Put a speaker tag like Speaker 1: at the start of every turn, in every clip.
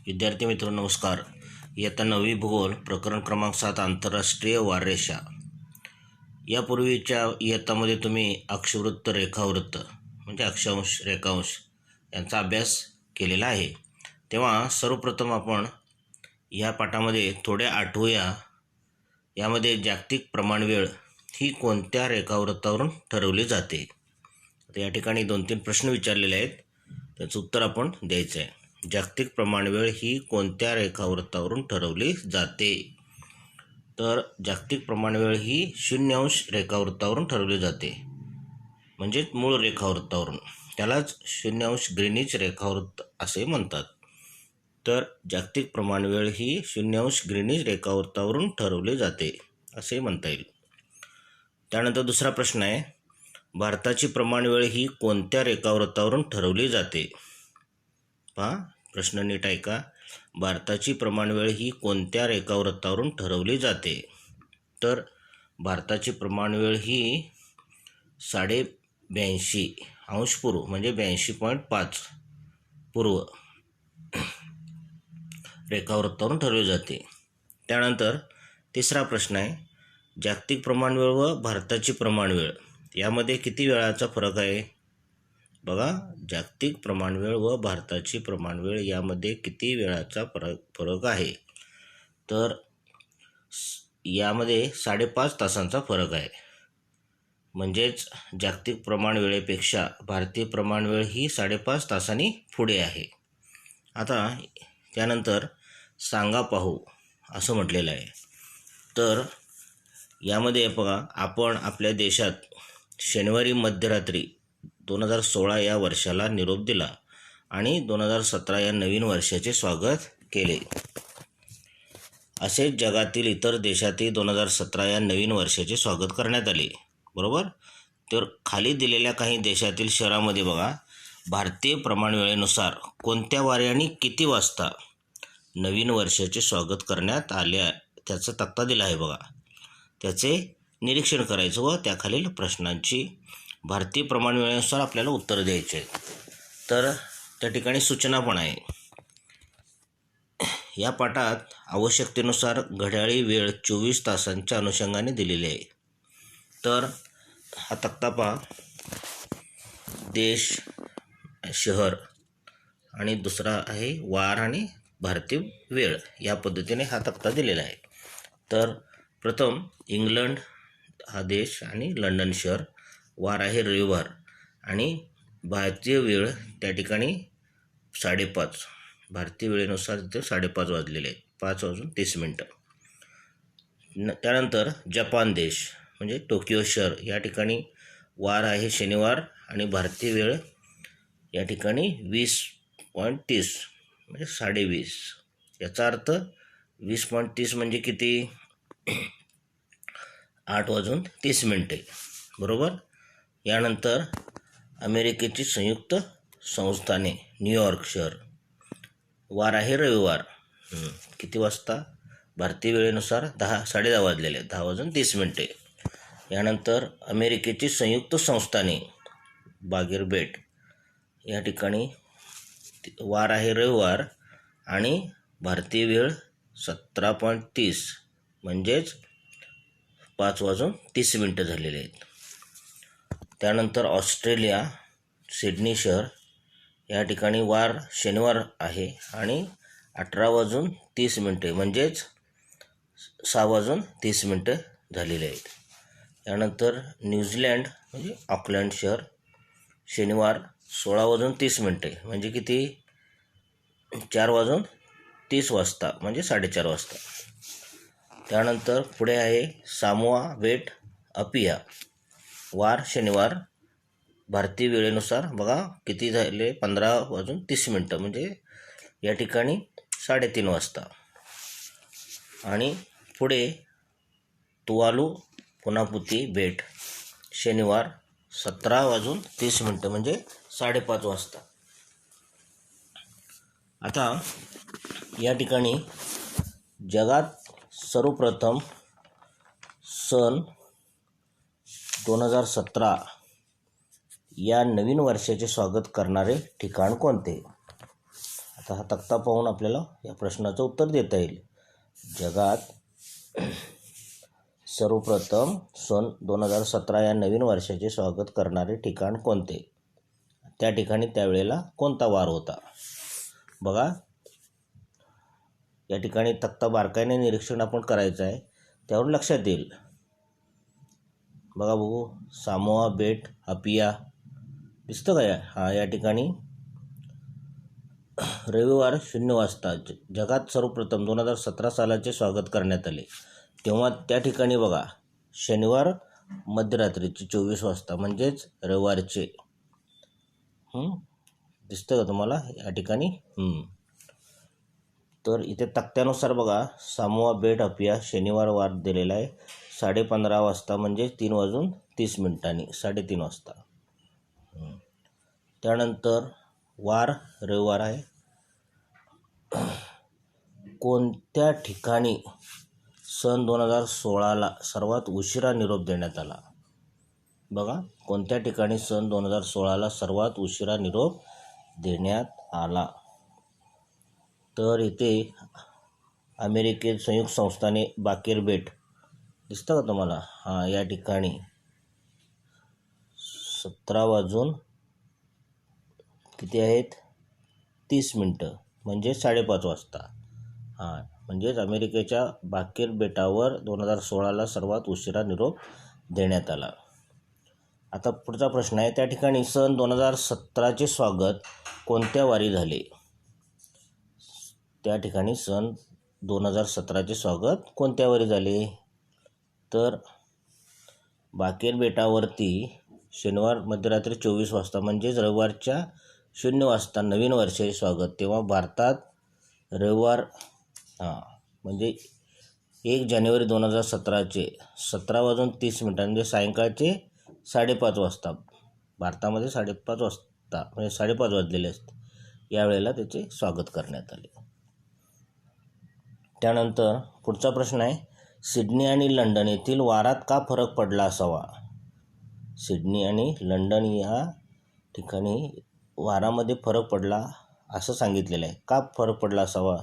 Speaker 1: विद्यार्थी मित्रांनो नमस्कार. इयत्ता 9वी भूगोल प्रकरण क्रमांक 7 आंतरराष्ट्रीय वाररेषा. यापूर्वीच्या इयत्तामध्ये तुम्ही अक्षवृत्त रेखावृत्त म्हणजे अक्षांश रेखांश यांचा अभ्यास केलेला आहे. तेव्हा सर्वप्रथम आपण या पाठामध्ये थोड्या आठवूया. यामध्ये जागतिक प्रमाणवेळ ही कोणत्या रेखावृत्तावरून ठरवली जाते. तर या ठिकाणी 2-3 प्रश्न विचारलेले आहेत, त्याचं उत्तर आपण द्यायचं आहे. जागतिक प्रमाणवेळ ही कोणत्या रेखावृत्तावरून ठरवली जाते. तर जागतिक प्रमाणवेळ ही 0° रेखावृत्तावरून ठरवली जाते, म्हणजेच मूळ रेखावृत्तावरून. त्यालाच 0° ग्रीनिच रेखावृत्त असे म्हणतात. तर जागतिक प्रमाणवेळ ही 0° ग्रीनिच रेखावृत्तावरून ठरवली जाते असे म्हणता येईल. त्यानंतर दुसरा प्रश्न आहे, भारताची प्रमाणवेळ ही कोणत्या रेखावृत्तावरून ठरवली जाते. पहा प्रश्न नीट ऐका. भारताची प्रमाणवेळ ही कोणत्या रेखावृत्तावरून ठरवली जाते. तर भारताची प्रमाणवेळ ही 82.5° पूर्व म्हणजे 82.5 पूर्व रेखावृत्तावरून ठरवली जाते. त्यानंतर तिसरा प्रश्न आहे, जागतिक प्रमाणवेळ व भारताची प्रमाणवेळ यामध्ये किती वेळाचा फरक आहे. बघा, जागतिक प्रमाणवेळ व भारताची प्रमाणवेळ यामध्ये किती वेळाचा फरक आहे. तर यामध्ये 5.5 तासांचा फरक आहे. म्हणजेच जागतिक प्रमाणवेळेपेक्षा भारतीय प्रमाणवेळ ही 5.5 तासांनी पुढे आहे. आता त्यानंतर सांगा पाहू असं म्हटलेलं आहे. तर यामध्ये बघा, आपण आपल्या देशात शनिवारी मध्यरात्री 2016 या वर्षाला निरोप दिला आणि 2017 या नवीन वर्षाचे स्वागत केले. असेच जगातील इतर देशातही 2017 या नवीन वर्षाचे स्वागत करण्यात आले. बरोबर. तर खाली दिलेल्या काही देशातील शहरामध्ये बघा, भारतीय प्रमाणवेळेनुसार कोणत्या वारी आणि किती वाजता नवीन वर्षाचे स्वागत करण्यात आले त्याचा तक्ता दिला आहे. बघा, त्याचे निरीक्षण करायचं व त्याखालील प्रश्नांची भारतीय प्रमाणवेळेनुसार आपल्याला उत्तर द्यायचे. तर त्या ठिकाणी सूचना पण आहे. या पाठात आवश्यकतेनुसार घड्याळी वेळ 24 तासांच्या अनुषंगाने दिलेली आहे. तर हा तक्ता पहा, देश, शहर आणि दुसरा आहे वार आणि भारतीय वेळ. या पद्धतीने हा तक्ता दिलेला आहे. तर प्रथम इंग्लंड हा देश आणि लंडन शहर, वार आहे रविवार आणि भारतीय वेळ त्या ठिकाणी 5:30. भारतीय वेळेनुसार तिथे 5:30 वाजलेले आहेत, 5:30. त्यानंतर जपान देश म्हणजे टोकियो शहर, या ठिकाणी वार आहे शनिवार आणि भारतीय वेळ या ठिकाणी 20:30 म्हणजे 20:30. याचा अर्थ 20:30 म्हणजे किती, 8:30. बरोबर. यानंतर अमेरिकेची संयुक्त संस्थाने न्यूयॉर्क शहर, वार आहे रविवार, किती वाजता, भारतीय वेळेनुसार 10:30 वाजलेले, 10:30. यानंतर अमेरिकेची संयुक्त संस्थाने बागेर बेट, या ठिकाणी वार आहे रविवार आणि भारतीय वेळ 17:30 म्हणजेच 5:30 झालेले आहेत. त्यानंतर ऑस्ट्रेलिया सिडनी शहर, या ठिकाणी वार शनिवार आहे आणि 18:30 म्हणजेच 6:30 झालेले आहेत. त्यानंतर न्यूझीलंड म्हणजे ऑकलंड शहर, शनिवार 16:30 म्हणजे किती, 4:30 वाजता म्हणजे 4:30 वाजता. त्यानंतर पुढे आहे सामोआ बेट अपिया, वार शनिवार, भारतीय वेळेनुसार बघा किती झाले, 15:30 म्हणजे या ठिकाणी 3:30 वाजता. आणि पुढे तुवालू पुनापुती बेट, शनिवार 17:30 म्हणजे 5:30 वाजता. आता या ठिकाणी जगात सर्वप्रथम सन 2017 या नवीन वर्षाचे स्वागत करणारे ठिकाण कोणते. आता हा तक्ता पाहून आपल्याला या प्रश्नाचं उत्तर देता येईल. जगात सर्वप्रथम सन 2017 या नवीन वर्षाचे स्वागत करणारे ठिकाण कोणते? त्या ठिकाणी त्यावेळेला कोणता वार होता? बघा, या ठिकाणी तक्ता बारकाईने निरीक्षण आपण करायचं आहे, त्यावर लक्षात येईल. बघा बघू, सामोआ बेट अपिया दिसतं का? हा, या ठिकाणी रविवार 0 वाजता जगात सर्वप्रथम 2017 सालाचे स्वागत करण्यात आले. तेव्हा त्या ठिकाणी बघा, शनिवार मध्यरात्रीचे 24 वाजता म्हणजेच रविवारचे दिसतं का तुम्हाला या ठिकाणी? तर इथे तक्त्यानुसार बघा, सामोआ बेट अपिया शनिवार वार दिलेला आहे 15:30 वाजता, म्हणजे 3:30 3:30 वाजता. त्यानंतर वार रविवार आहे. कोणत्या ठिकाणी सन 2016ला सर्वात उशिरा निरोप देण्यात आला? बघा, कोणत्या ठिकाणी सन 2016ला सर्वात उशिरा निरोप देण्यात आला? तर इथे अमेरिकेत संयुक्त संस्थाने बाकेर बेट दिसतं का तुम्हाला? हा, या ठिकाणी 17 वाजून किती आहेत? 30 मिनटं, म्हणजे 5:30 वाजता. हां, म्हणजेच अमेरिकेच्या बाकेर बेटावर 2016ला सर्वात उशिरा निरोप देण्यात आला. आता पुढचा प्रश्न आहे, त्या ठिकाणी सन 2017चे स्वागत कोणत्या वारी झाले? त्या ठिकाणी सन 2017चे स्वागत कोणत्या वारी झाले? तर बाकेर बेटावरती शनिवार मध्यरात्री 24 वाजता म्हणजेच रविवारच्या 0 वाजता नवीन वर्षाचे स्वागत. तेव्हा भारतात रविवार म्हणजे 1 जानेवारी 2017चे 17:30 म्हणजे सायंकाळचे 5:30 वाजता, भारतामध्ये 5:30 वाजता म्हणजे 5:30 वाजलेले असते, यावेळेला त्याचे स्वागत करण्यात आले. त्यानंतर पुढचा प्रश्न आहे, सिडनी आणि लंडन येथील वारात का फरक पडला असावा? सिडनी आणि लंडन या ठिकाणी वारामध्ये फरक पडला असं सांगितलेलं आहे. का फरक पडला असावा?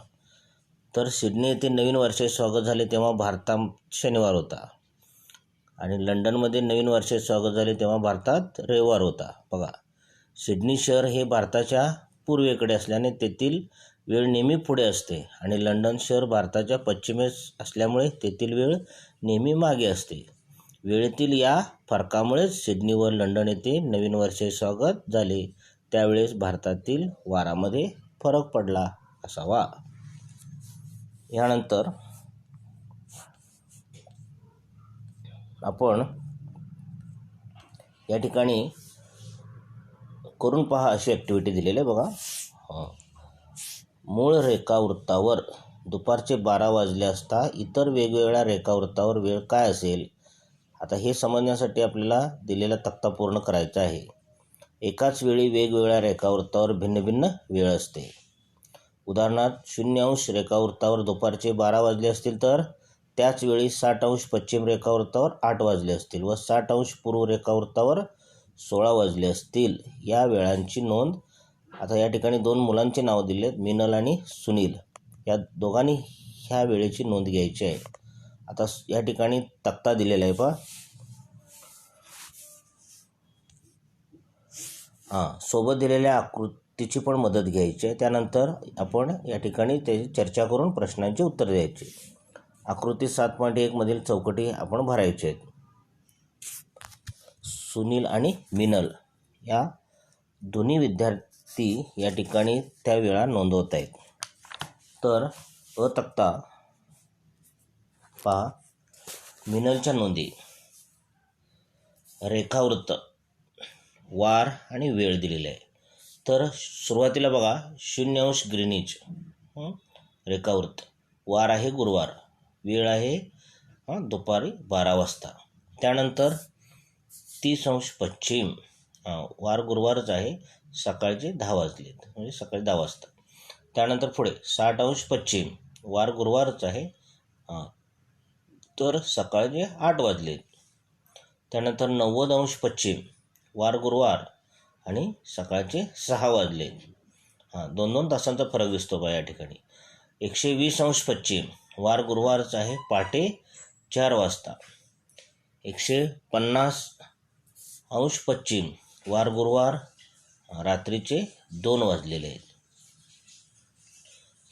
Speaker 1: तर सिडनी येथे नवीन वर्षाचे स्वागत झाले तेव्हा भारतात शनिवार होता, आणि लंडनमध्ये नवीन वर्षाचे स्वागत झाले तेव्हा भारतात रविवार होता. बघा, सिडनी शहर हे भारताच्या पूर्वेकडे असल्याने तेथील वेळ नेहमी पुढे असते, आणि लंडन शहर भारताच्या पश्चिमेस असल्यामुळे तेथील वेळ नेहमी मागे असते. वेळेतील या फरकामुळेच सिडनी व लंडन येथे नवीन वर्षाचे स्वागत झाले. त्यावेळेस भारतातील वारामध्ये फरक पडला असावा. यानंतर आपण या ठिकाणी करून पहा अशी ॲक्टिव्हिटी दिलेली आहे. बघा, मूळ रेखावृत्तावर दुपारचे 12 वाजले असता इतर वेगवेगळ्या रेखावृत्तावर वेळ काय असेल? आता हे समजण्यासाठी आपल्याला दिलेला तक्ता पूर्ण करायचा आहे. एकाच वेळी वेगवेगळ्या रेखावृत्तावर भिन्न भिन्न वेळ असते. उदाहरणार्थ 0° रेखावृत्तावर दुपारचे 12 वाजले असतील तर त्याच वेळी 60° पश्चिम रेखावृत्तावर 8 वाजले असतील व 60° पूर्व रेखावृत्तावर 16 वाजले असतील. या वेळांची नोंद, आता या ठिकाणी 2 मुलांची नावं दिली आहेत, मिनल आणि सुनील. या दोघांनी ह्या वेळेची नोंद घ्यायची आहे. आता या ठिकाणी तक्ता दिलेला आहे पहा. सोबत दिलेल्या आकृतीची पण मदत घ्यायची आहे. त्यानंतर आपण या ठिकाणी त्याची चर्चा करून प्रश्नांची उत्तर द्यायची. आकृती 7.1 मधील चौकटी आपण भरायचे आहेत. सुनील आणि मिनल या दोन्ही विद्यार्थी या ठिकाणी त्या वेळा नोंदवत आहेत. तर तक्ता पहा, मिनलच्या नोंदी, रेखावृत्त, वार आणि वेळ दिलेले आहे. तर सुरुवातीला बघा, 0° ग्रीनिच रेखावृत्त, वार आहे गुरुवार, वेळ आहे दुपारी 12 वाजता. त्यानंतर 30° पश्चिम, वार गुरुवारच आहे, सकाळचे 10 वाजलेत म्हणजे सकाळी 10 वाजता. त्यानंतर पुढे 60° पश्चिम, वार गुरुवारच आहे, तर सकाळचे 8 वाजलेत. त्यानंतर 90° पश्चिम, वार गुरुवार आणि सकाळचे 6 वाजलेत. 2 तासांचा फरक दिसतो बा या ठिकाणी. 120 अंश पश्चिम वार गुरुवारच आहे, पहाटे 4 वाजता. 150 अंश पश्चिम वार गुरुवार, रात्रीचे 2 वाजलेले आहेत.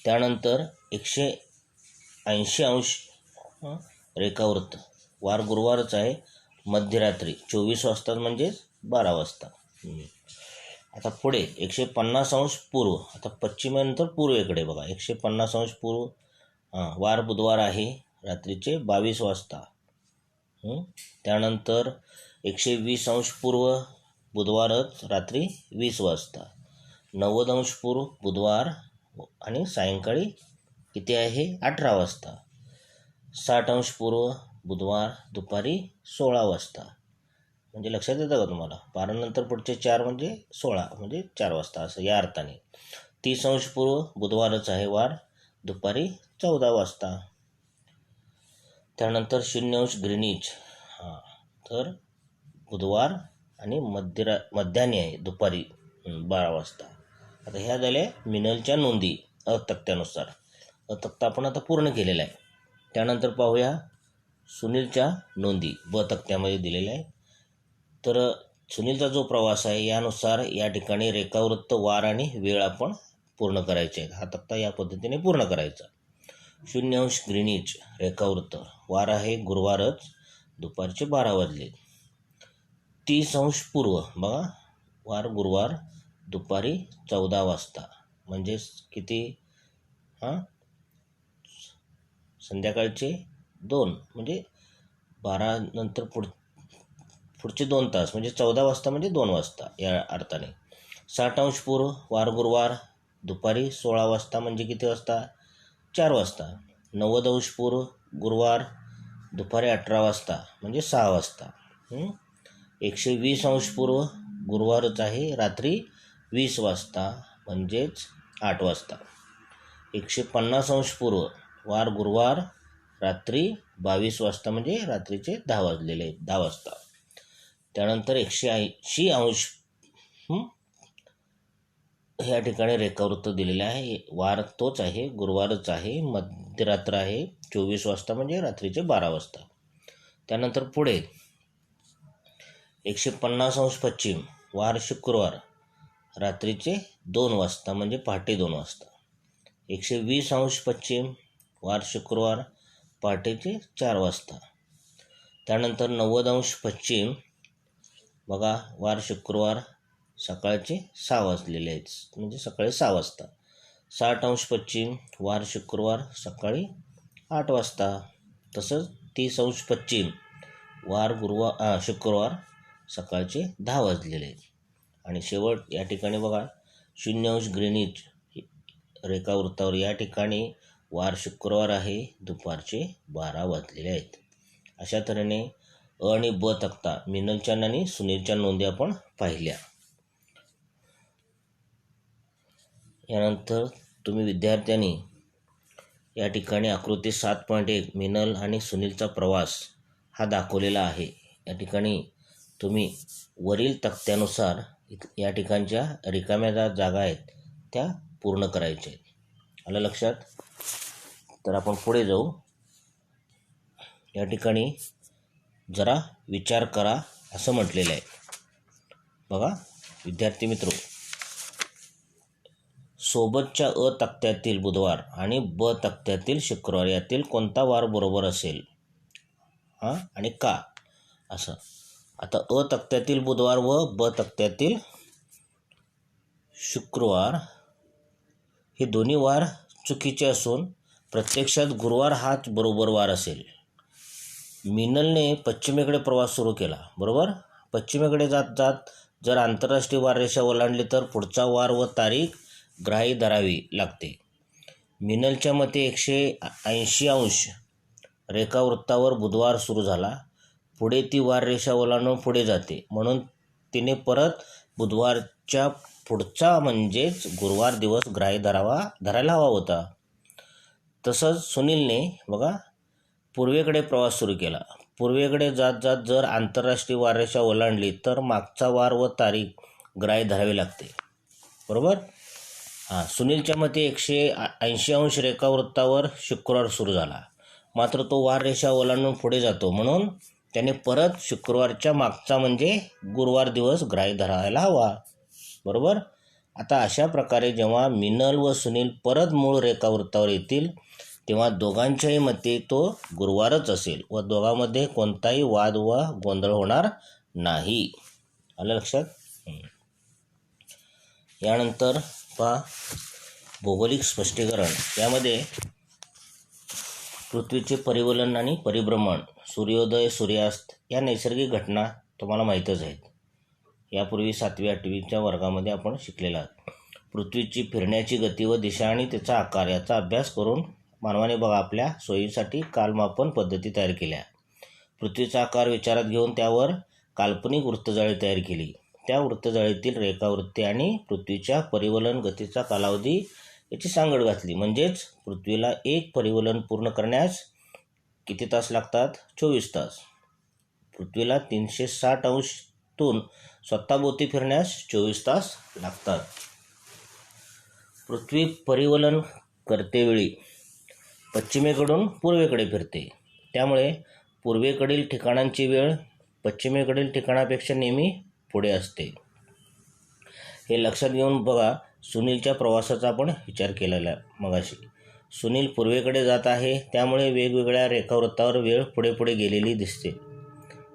Speaker 1: त्यानंतर 180 अंश रेखावृत्त वार गुरुवारच आहे, मध्यरात्री 24 वाजता म्हणजेच 12 वाजता. आता पुढे 150 अंश पूर्व, आता पश्चिमेनंतर पूर्वेकडे बघा. 150 अंश पूर्व वार बुधवार आहे, रात्रीचे 22 वाजता. त्यानंतर 120 अंश पूर्व बुधवारच, रात्री 20 वाजता. 90 अंश पूर्व बुधवार आणि सायंकाळी किती आहे, 18 वाजता. 60 अंश पूर्व बुधवार दुपारी 16 वाजता. म्हणजे लक्षात येतं का तुम्हाला? 12 नंतर पुढचे 4 म्हणजे 16, म्हणजे 4 वाजता असं या अर्थाने. 30 अंश पूर्व बुधवारच आहे, वार दुपारी 14 वाजता. त्यानंतर 0 अंश ग्रीनिच, तर बुधवार आणि मध्यान्ही आहे, दुपारी 12 वाजता. आता ह्या झाल्या मिनलच्या नोंदी अतक्त्यानुसार. अतक्ता आपण आता पूर्ण केलेला आहे. त्यानंतर पाहूया सुनीलच्या नोंदी ब तक्त्यामध्ये दिलेल्या आहे. तर सुनीलचा जो प्रवास आहे यानुसार या ठिकाणी रेखावृत्त, वार आणि वेळ आपण पूर्ण करायचे आहेत. हा तक्ता या पद्धतीने पूर्ण करायचा. 0 अंश ग्रीनिच रेखावृत्त, वार आहे गुरुवारच, दुपारचे 12 वाजले. 30 अंश पूर्व बघा, वार गुरुवार दुपारी 14 वाजता, म्हणजेच किती, संध्याकाळचे 2, म्हणजे 12 नंतर पुढचे 2 तास, म्हणजे 14 वाजता म्हणजे 2 वाजता या अर्थाने. 60 अंश पूर्व वार गुरुवार दुपारी 16 वाजता, म्हणजे किती वाजता, 4 वाजता. 90 अंश पूर्व गुरुवार दुपारी 18 वाजता, म्हणजे 6 वाजता. 120 अंश पूर्व गुरुवारच आहे, रात्री 20 वाजता, म्हणजेच 8 वाजता. 150 अंश पूर्व वार गुरुवार रात्री 22 वाजता, म्हणजे रात्रीचे 10 वाजलेले आहेत, 10 वाजता. त्यानंतर 180 अंश ह्या ठिकाणी रेखावृत्त दिलेले आहे, वार तोच आहे, गुरुवारच आहे, मध्यरात्र आहे, 24 वाजता, म्हणजे रात्रीचे 12 वाजता. त्यानंतर पुढे 150 अंश पश्चिम वार शुक्रवार, रात्रीचे 2 वाजता, म्हणजे पहाटे 2 वाजता. 120 अंश पश्चिम वार शुक्रवार, पहाटेचे 4 वाजता. त्यानंतर 90 अंश पश्चिम बघा, वार शुक्रवार सकाळचे 6 वाजलेले आहेत, म्हणजे सकाळी 6 वाजता. 60 अंश पश्चिम वार शुक्रवार सकाळी 8 वाजता. तसंच 30 अंश पश्चिम वार शुक्रवार सकाळचे 10 वाजलेले आहेत. आणि शेवट या ठिकाणी बघा, 0 अंश ग्रीनिच रेखावृत्तावर या ठिकाणी वार शुक्रवार आहे, दुपारचे 12 वाजलेले आहेत. अशा तऱ्हेने अ आणि ब तक्ता मिनलच्या आणि सुनीलच्या नोंदी आपण पाहिल्या. यानंतर तुम्ही विद्यार्थ्यांनी या ठिकाणी आकृती 7.1 मिनल आणि सुनीलचा प्रवास हा दाखवलेला आहे. या ठिकाणी तुम्ही वरील तक्त्यानुसार या ठिकाणच्या रिकाम्या जागा आहेत त्या पूर्ण करायच्या आहेत. आलं लक्षात? तर आपण पुढे जाऊ. या ठिकाणी जरा विचार करा असं म्हटलेलं आहे. बघा विद्यार्थी मित्र, सोबतच्या अ तक्त्यातील बुधवार आणि ब तक्त्यातील शुक्रवार यातील कोणता वार बरोबर असेल आणि का, असं. आता अ तक्त्यातील बुधवार व ब तक्त्यातील शुक्रवार हे दोन्ही वार चुकीचे असून प्रत्यक्षात गुरुवार हाच बरोबर वार असेल. मिनलने पश्चिमेकडे प्रवास सुरू केला, बरोबर. पश्चिमेकडे जात जात जर आंतरराष्ट्रीय वाररेषा ओलांडली तर पुढचा वार व तारीख ग्राही धरावी लागते. मिनलच्या मते 180 अंश रेखावृत्तावर बुधवार सुरू झाला, पुढे ती वाररेषा ओलांडून पुढे जाते, म्हणून तिने परत बुधवारच्या पुढचा म्हणजेच गुरुवार दिवस ग्राही धरायला हवा होता. तसंच सुनीलने बघा पूर्वेकडे प्रवास सुरू केला. पूर्वेकडे जात जात जर आंतरराष्ट्रीय वाररेषा ओलांडली तर मागचा वार व तारीख ग्राही धरावी लागते, बरोबर. सुनीलच्या मते 180 अंश रेखावृत्तावर शुक्रवार सुरू झाला, मात्र तो वार रेषा ओलांडून पुढे जातो, म्हणून त्याने परत शुक्रवारच्या मागचा म्हणजे गुरुवार दिवस ग्राह्य धरायला हवा. बरोबर. आता अशा प्रकारे जेव्हा मिनल व सुनील परत मूळ रेखावृत्तावर येतील तेव्हा दोघांच्याही मते तो गुरुवारच असेल व दोघांमध्ये कोणताही वाद व गोंधळ होणार नाही. आलं लक्षात. यानंतर पहा भौगोलिक स्पष्टीकरण. यामध्ये पृथ्वीचे परिवलन आणि परिभ्रमण, सूर्योदय सूर्यास्त या नैसर्गिक घटना तुम्हाला माहीतच आहेत. यापूर्वी 7वी 8वीच्या वर्गामध्ये आपण शिकलेला आहोत. पृथ्वीची फिरण्याची गती व दिशा आणि त्याचा आकार याचा अभ्यास करून मानवाने आपल्या सोयीसाठी कालमापन पद्धती तयार केल्या. पृथ्वीचा आकार विचारात घेऊन त्यावर काल्पनिक वृत्तजाळी तयार केली. त्या वृत्तजाळीतील रेखावृत्ते आणि पृथ्वीच्या परिवलन गतीचा कालावधी याची सांगड घातली. म्हणजेच पृथ्वीला एक परिवलन पूर्ण करण्यास किती तास लागतात? 24 तास. पृथ्वीला 360 अंशतून स्वतःभोवती फिरण्यास 24 तास लागतात. पृथ्वी परिवलन करतेवेळी पश्चिमेकडून पूर्वेकडे फिरते, त्यामुळे पूर्वेकडील ठिकाणांची वेळ पश्चिमेकडील ठिकाणापेक्षा नेहमी पुढे असते. हे लक्षात घेऊन बघा, सुनीलच्या प्रवासाचा आपण विचार केलेला मगाशी. सुनील पूर्वेकडे जात आहे, त्यामुळे वेगवेगळ्या रेखावृत्तावर वेळ पुढे पुढे गेलेली दिसते.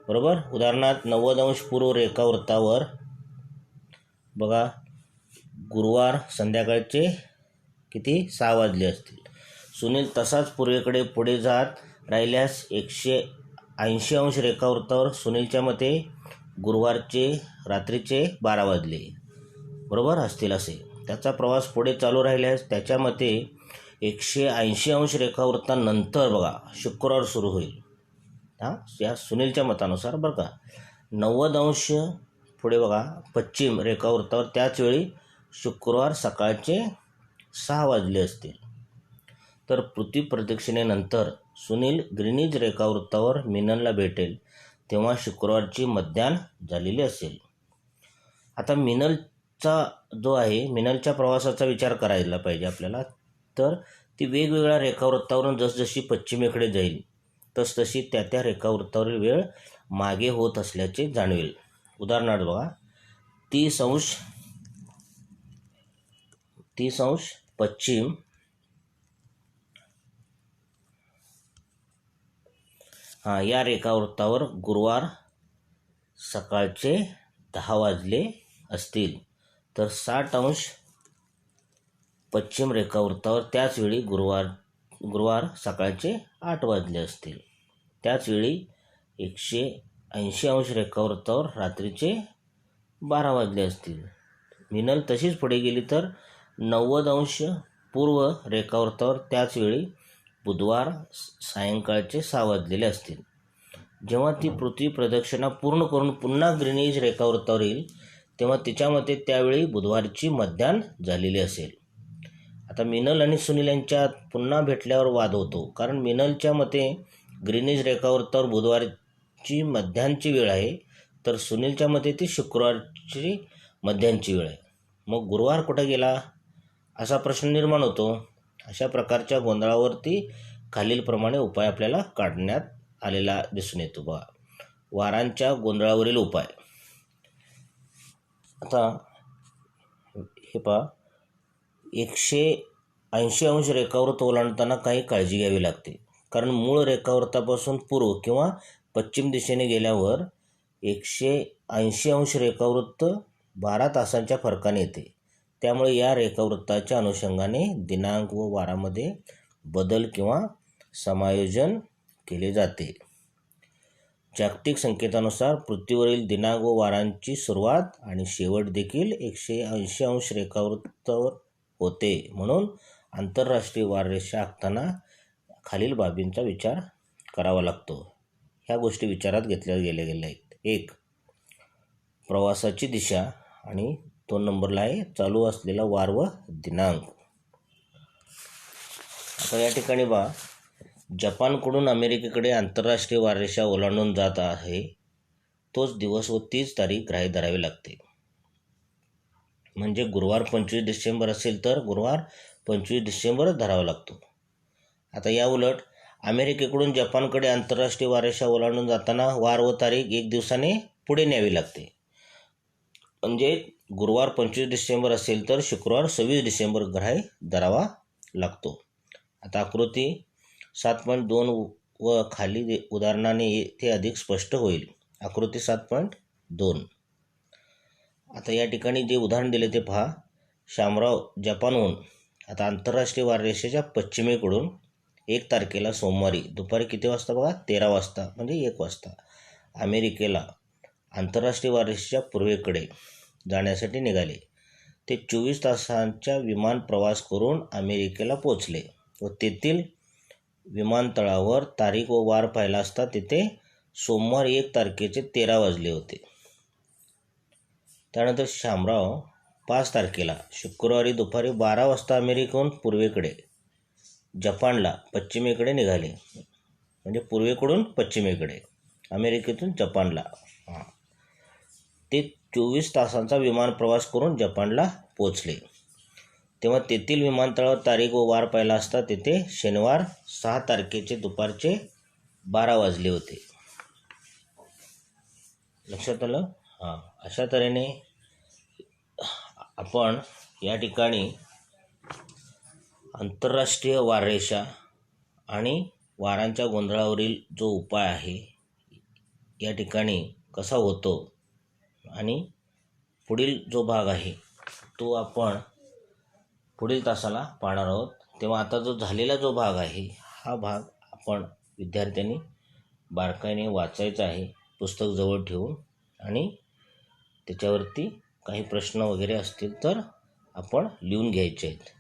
Speaker 1: बरोबर. उदाहरणार्थ 90 अंश पूर्व रेखावृत्तावर बघा गुरुवार संध्याकाळचे किती 6 वाजले असतील. सुनील तसाच पूर्वेकडे पुढे जात राहिल्यास 180 अंश रेखावृत्तावर सुनीलच्या मते गुरुवारचे रात्रीचे 12 वाजले बरोबर असतील असे. त्याचा प्रवास पुढे चालू राहिल्यास त्याच्या मते 180 अंश रेखावृत्तानंतर बघा शुक्रवार सुरू होईल. या सुनीलच्या मतानुसार बरं का. 90 अंश पुढे बघा पश्चिम रेखावृत्तावर त्याचवेळी शुक्रवार सकाळचे 6 वाजले असतील. तर पृथ्वी प्रदक्षिणेनंतर सुनील ग्रीनिज रेखावृत्तावर मिनलला भेटेल तेव्हा शुक्रवारची मध्याह्न झालेली असेल. आता मिनलचा जो आहे मिनलच्या प्रवासाचा विचार करायला पाहिजे आपल्याला. तर ती वेगवेगळ्या रेखावृत्तावरून जसजशी पश्चिमेकडे जाईल तसतशी त्या रेखावृत्तावरील वेळ मागे होत असल्याचे जाणवेल. उदाहरणार्थ बघा 30 अंश पश्चिम या रेखावृत्तावर गुरुवार सकाळचे 10 वाजले असतील, तर 60 अंश पश्चिम रेखावृत्तावर त्याचवेळी गुरुवार सकाळचे 8 वाजले असतील. त्याचवेळी 180 अंश रेखावृत्तावर रात्रीचे 12 वाजले असतील. मिनल तशीच पुढे गेली तर 90 अंश पूर्व रेखावृत्तावर त्याचवेळी बुधवार सायंकाळचे 6 वाजलेले असतील. जेव्हा ती पृथ्वी प्रदक्षिणा पूर्ण करून पुन्हा ग्रीनिज रेखावृत्तावर येईल तेव्हा तिच्या मते त्यावेळी बुधवारची मध्याह्न झालेली असेल. आता मिनल आणि सुनील यांच्यात पुन्हा भेटल्यावर वाद होतो, कारण मिनलच्या मते ग्रीनिज रेखावृत्तावर बुधवारची मध्याह्नची वेळ आहे, तर सुनीलच्या मते ती शुक्रवारची मध्याह्नची वेळ आहे. मग गुरुवार कुठं गेला असा प्रश्न निर्माण होतो. अशा प्रकारच्या गोंधळावरती खालीलप्रमाणे उपाय आपल्याला काढण्यात आलेला दिसून येतो. बघा वारांच्या गोंधळावरील उपाय. आता हे पहा 180 अंश रेखावृत्त ओलांडताना काही काळजी घ्यावी लागते, कारण मूळ रेखावृत्तापासून पूर्व किंवा पश्चिम दिशेने गेल्यावर 180 अंश रेखावृत्त 12 तासांच्या फरकाने येते. त्यामुळे या रेखावृत्ताच्या अनुषंगाने दिनांक व वारामध्ये बदल किंवा समायोजन केले जाते. जागतिक संकेतानुसार पृथ्वीवरील दिनांक व वारांची सुरुवात आणि शेवट देखील 180 अंश रेखावृत्तावर होते. म्हणून आंतरराष्ट्रीय वाररेषा आखताना खालील बाबींचा विचार करावा लागतो. ह्या गोष्टी विचारात घेतल्या गेल्या आहेत. 1. प्रवासाची दिशा आणि 2 नंबरला आहे चालू असलेला वार व दिनांक. आता या ठिकाणी जपानकडून अमेरिकेकडे आंतरराष्ट्रीय वाररेषा ओलांडून जात आहे तोच दिवस व तीच तारीख ग्राह्य धरावी लागते. म्हणजे गुरुवार 25 डिसेंबर असेल तर गुरुवार 25 डिसेंबरच धरावा लागतो. आता या उलट अमेरिकेकडून जपानकडे आंतरराष्ट्रीय वारसा ओलांडून जाताना वार व तारीख एक दिवसाने पुढे न्यावी लागते. म्हणजे गुरुवार 25 डिसेंबर असेल तर शुक्रवार 26 डिसेंबर ग्राह्य धरावा लागतो. आता आकृती 7.2 व खाली उदाहरणाने ते अधिक स्पष्ट होईल. आकृती 7.2. आता या ठिकाणी जे उदाहरण दिले ते पहा. शामराव जपानहून आता आंतरराष्ट्रीय वाररेषेच्या पश्चिमेकडून 1 तारखेला सोमवारी दुपारी किती वाजता बघा, 13 वाजता म्हणजे 1 वाजता अमेरिकेला आंतरराष्ट्रीय वाररेषेच्या पूर्वेकडे जाण्यासाठी निघाले. ते 24 तासांच्या विमान प्रवास करून अमेरिकेला पोचले व तेथील विमानतळावर तारीख व वार पाहिला असता तिथे सोमवार 1 तारखेचे 13 वाजले होते. त्यानंतर शामराव 5 तारखेला शुक्रवारी दुपारी 12 वाजता अमेरिकेहून पूर्वेकडे जपानला पश्चिमेकडे निघाले. म्हणजे पूर्वेकडून पश्चिमेकडे अमेरिकेतून जपानला ते 24 तासांचा विमान प्रवास करून जपानला पोचले. तेव्हा तेथील विमानतळावर तारीख व वार पाहिला असता तिथे शनिवार 6 तारखेचे दुपारचे 12 वाजले होते. लक्षात आलं? अशा तऱ्हेने आपण या ठिकाणी आंतरराष्ट्रीय वाररेषा आणि वारांच्या गोंधळावरील जो उपाय आहे या ठिकाणी कसा होतो आणि पुढील जो भाग आहे तो आपण पुढील तासाला पाहणार आहोत. तेव्हा आता जो झालेला जो भाग आहे हा भाग आपण विद्यार्थ्यांनी बारकाईने वाचायचा आहे, पुस्तक जवळ ठेवून, आणि त्याच्यावरती काही प्रश्न वगैरे असतील तर आपण लिहून घ्यायचे आहेत.